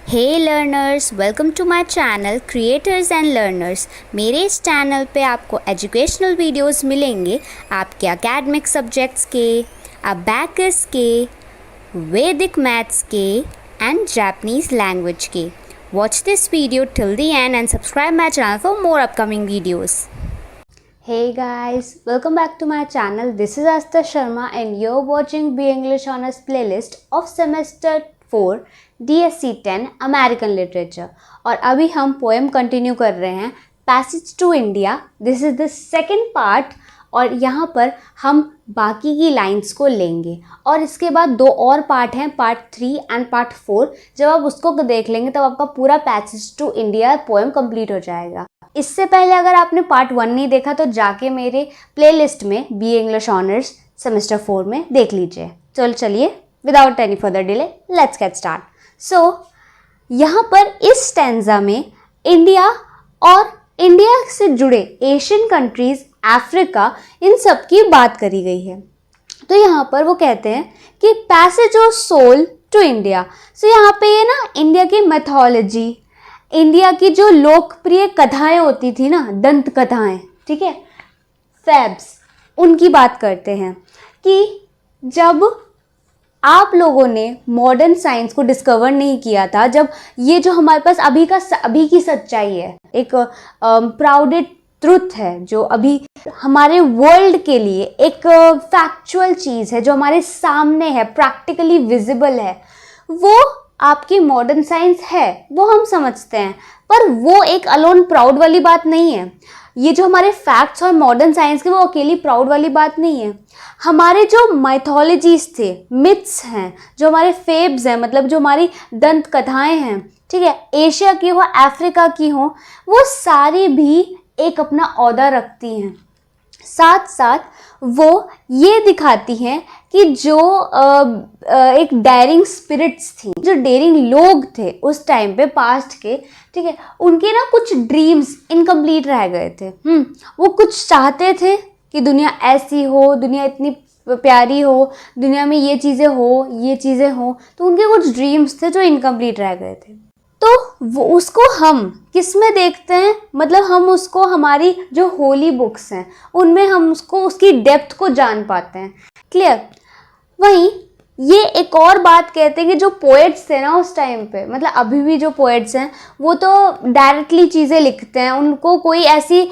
Hey learners, welcome to my channel creators and learners. मेरे इस channel पे आपको एजुकेशनल वीडियोस मिलेंगे आपके एकेडमिक सब्जेक्ट्स के, अबैकस के, वैदिक मैथ्स के एंड जापानीज लैंग्वेज के। Watch this video till the end and subscribe my channel for more upcoming videos. Hey guys, welcome back to my channel. This is Asta Sharma and you're watching Be English Honors playlist of semester 4 DSC 10 American Literature। और अभी हम poem continue कर रहे हैं passage to India. This is the second part और यहाँ पर हम बाकी की लाइंस को लेंगे और इसके बाद दो और पार्ट हैं, पार्ट 3 एंड पार्ट 4। जब आप उसको देख लेंगे तब आपका पूरा passage to India poem complete हो जाएगा। इससे पहले अगर आपने पार्ट 1 नहीं देखा तो जाके मेरे प्लेलिस्ट में बी इंग्लिश ऑनर्स सेमेस्टर 4 में देख लीजिए। चलिए without any further delay let's get start. So यहाँ पर इस स्टैंजा में इंडिया और इंडिया से जुड़े एशियन कंट्रीज़, अफ्रीका, इन सब की बात करी गई है। तो यहाँ पर वो कहते हैं कि passage of soul to India. So यहाँ पे ये ना इंडिया की मैथोलॉजी, इंडिया की जो लोकप्रिय कथाएं होती थी ना, दंत कथाएं, ठीक है, फैब्स, उनकी बात करते हैं कि जब आप लोगों ने मॉडर्न साइंस को डिस्कवर नहीं किया था, जब ये जो हमारे पास अभी की सच्चाई है, एक प्राउडेड ट्रुथ है जो अभी हमारे वर्ल्ड के लिए एक फैक्चुअल चीज़ है जो हमारे सामने है, प्रैक्टिकली विजिबल है, वो आपकी मॉडर्न साइंस है, वो हम समझते हैं। पर वो एक अलोन प्राउड वाली बात नहीं है। ये जो हमारे फैक्ट्स और मॉडर्न साइंस के, वो अकेली प्राउड वाली बात नहीं है। हमारे जो माइथोलॉजीज थे, मिथ्स हैं, जो हमारे फेब्स हैं, मतलब जो हमारी दंत कथाएं हैं, ठीक है, एशिया की हो, अफ्रीका की हो, वो सारी भी एक अपना ओहदा रखती हैं। साथ साथ वो ये दिखाती हैं कि जो एक डेयरिंग स्पिरिट्स थी, जो डेयरिंग लोग थे उस टाइम पे, पास्ट के, ठीक है, उनके ना कुछ ड्रीम्स इनकम्प्लीट रह गए थे। वो कुछ चाहते थे कि दुनिया ऐसी हो, दुनिया इतनी प्यारी हो, दुनिया में ये चीज़ें हो, तो उनके कुछ ड्रीम्स थे जो इनकम्प्लीट रह गए थे। तो वो उसको हम किस में देखते हैं, मतलब हम उसको हमारी जो होली बुक्स हैं उनमें हम उसको उसकी डेप्थ को जान पाते हैं। क्लियर। वहीं ये एक और बात कहते हैं कि जो पोएट्स थे ना उस टाइम पे, मतलब अभी भी जो पोएट्स हैं वो तो डायरेक्टली चीज़ें लिखते हैं, उनको कोई ऐसी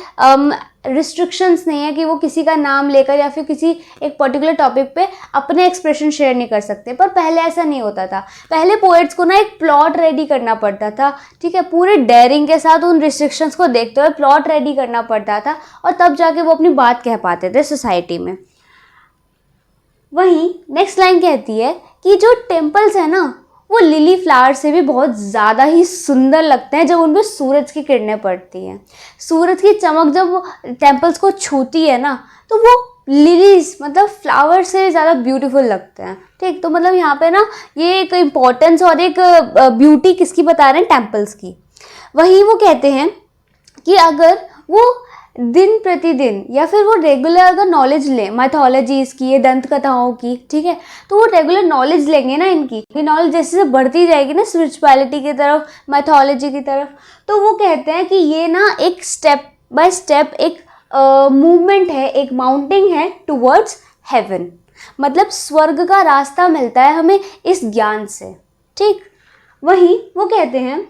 रिस्ट्रिक्शंस नहीं है कि वो किसी का नाम लेकर या फिर किसी एक पर्टिकुलर टॉपिक पे अपने एक्सप्रेशन शेयर नहीं कर सकते। पर पहले ऐसा नहीं होता था। पहले पोएट्स को ना एक प्लॉट रेडी करना पड़ता था, ठीक है, पूरे डेयरिंग के साथ उन रिस्ट्रिक्शंस को देखते हुए प्लॉट रेडी करना पड़ता था और तब जाके वो अपनी बात कह पाते थे सोसाइटी में। वहीं नेक्स्ट लाइन कहती है कि जो टेम्पल्स है ना वो लिली फ्लावर से भी बहुत ज़्यादा ही सुंदर लगते हैं जब उन पर सूरज की किरणें पड़ती हैं। सूरज की चमक जब टेम्पल्स को छूती है ना तो वो लिलीज, मतलब फ्लावर से ज़्यादा ब्यूटीफुल लगते हैं। ठीक, तो मतलब यहाँ पे ना ये एक इम्पॉर्टेंस और एक ब्यूटी किसकी बता रहे हैं, टेम्पल्स की। वहीं वो कहते हैं कि अगर वो दिन प्रतिदिन या फिर वो रेगुलर अगर नॉलेज लें माइथोलॉजीज़ की, ये दंत कथाओं की, ठीक है, तो वो रेगुलर नॉलेज लेंगे ना, इनकी नॉलेज जैसे जैसे बढ़ती जाएगी ना स्पिरिचुअलिटी की तरफ, माइथोलॉजी की तरफ, तो वो कहते हैं कि ये ना एक स्टेप बाय स्टेप एक मूवमेंट है, एक माउंटिंग है टुवर्ड्स हेवन, मतलब स्वर्ग का रास्ता मिलता है हमें इस ज्ञान से। ठीक, वहीं वो कहते हैं,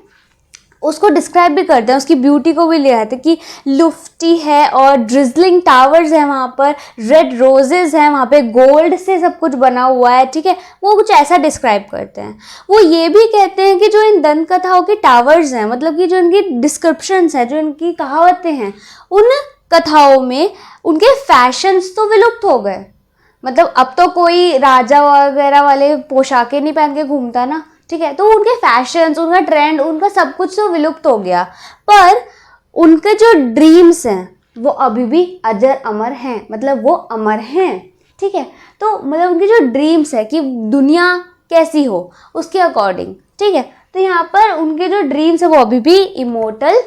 उसको डिस्क्राइब भी करते हैं, उसकी ब्यूटी को भी ले आते हैं कि लुफ्टी है और ड्रिजलिंग टावर्स है वहाँ पर, रेड रोजेज़ हैं वहाँ पे, गोल्ड से सब कुछ बना हुआ है, ठीक है, वो कुछ ऐसा डिस्क्राइब करते हैं। वो ये भी कहते हैं कि जो इन दंत कथाओं के टावर्स हैं, मतलब कि जो इनकी डिस्क्रिप्शंस हैं, जो इनकी कहावतें हैं, उन कथाओं में उनके फैशंस तो विलुप्त हो गए। मतलब अब तो कोई राजा वगैरह वाले पोशाकें नहीं पहन के घूमता ना, ठीक है, तो उनके फैशंस, उनका ट्रेंड, उनका सब कुछ तो विलुप्त हो गया, पर उनके जो ड्रीम्स हैं वो अभी भी अजर अमर हैं, मतलब वो अमर हैं। ठीक है, तो मतलब उनकी जो ड्रीम्स है कि दुनिया कैसी हो उसके अकॉर्डिंग, ठीक है, तो यहाँ पर उनके जो ड्रीम्स है वो अभी भी इमोर्टल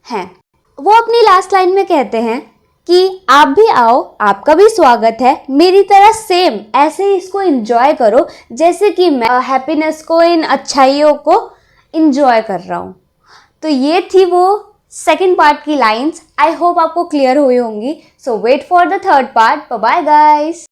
हैं। वो अपनी लास्ट लाइन में कहते हैं कि आप भी आओ, आपका भी स्वागत है, मेरी तरह सेम ऐसे ही इसको एंजॉय करो जैसे कि मैं हैप्पीनेस को, इन अच्छाइयों को इंजॉय कर रहा हूँ। तो ये थी वो सेकेंड पार्ट की लाइन्स। आई होप आपको क्लियर हुई होंगी। So wait for the third part. Bye bye guys.